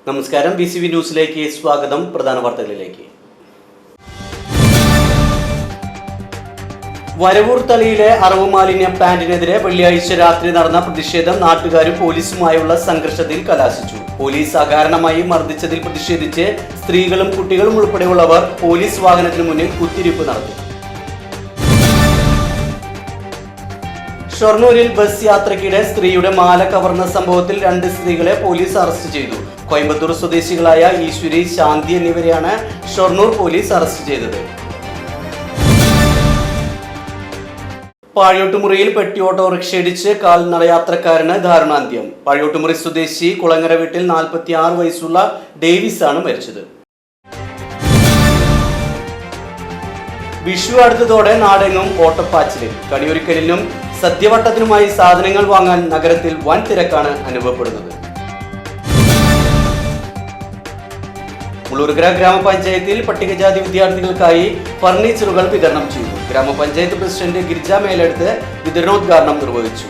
നമസ്കാരം, BCV ന്യൂസിലേക്ക് സ്വാഗതം. പ്രധാന വാർത്തകളിലേക്ക്. വരവൂർ തളിയിലെ അറവ് മാലിന്യ പ്ലാന്റിനെതിരെ വെള്ളിയാഴ്ച രാത്രി നടന്ന പ്രതിഷേധം നാട്ടുകാരും പോലീസുമായുള്ള സംഘർഷത്തിൽ കലാശിച്ചു. പോലീസ് അകാരണമായി മർദ്ദിച്ചതിൽ പ്രതിഷേധിച്ച് സ്ത്രീകളും കുട്ടികളും ഉൾപ്പെടെയുള്ളവർ പോലീസ് വാഹനത്തിന് മുന്നിൽ കുത്തിരിപ്പ് നടത്തി. ഷൊർണൂരിൽ ബസ് യാത്രയ്ക്കിടെ സ്ത്രീയുടെ മാല കവർന്ന സംഭവത്തിൽ 2 സ്ത്രീകളെ പോലീസ് അറസ്റ്റ് ചെയ്തു. കോയമ്പത്തൂർ സ്വദേശികളായ ഈശ്വരി, ശാന്തി എന്നിവരെയാണ് ഷൊർണൂർ പോലീസ് അറസ്റ്റ് ചെയ്തത്. പാഴോട്ടുമുറിയിൽ പെട്ടി ഓട്ടോറിക്ഷ ഇടിച്ച് കാൽനടയാത്രക്കാരന് ദാരുണാന്ത്യം. പാഴോട്ടുമുറി സ്വദേശി കുളങ്ങര വീട്ടിൽ 46 വയസ്സുള്ള ഡേവിസ് ആണ് മരിച്ചത്. വിഷു അടുത്തതോടെ നാടെങ്ങും ഓട്ടപ്പാച്ചിലിൽ. കണിയൊരുക്കലിനും സദ്യവട്ടത്തിനുമായി സാധനങ്ങൾ വാങ്ങാൻ നഗരത്തിൽ വൻ തിരക്കാണ് അനുഭവപ്പെടുന്നത്. മുളൂർക്കര ഗ്രാമപഞ്ചായത്തിൽ പട്ടികജാതി വിദ്യാർത്ഥികൾക്കായി ഫർണിച്ചറുകൾ വിതരണം ചെയ്തു. ഗ്രാമപഞ്ചായത്ത് പ്രസിഡന്റ് ഗിരിജ മേലെടുത്ത് വിതരണോദ്ഘാടനം നിർവഹിച്ചു.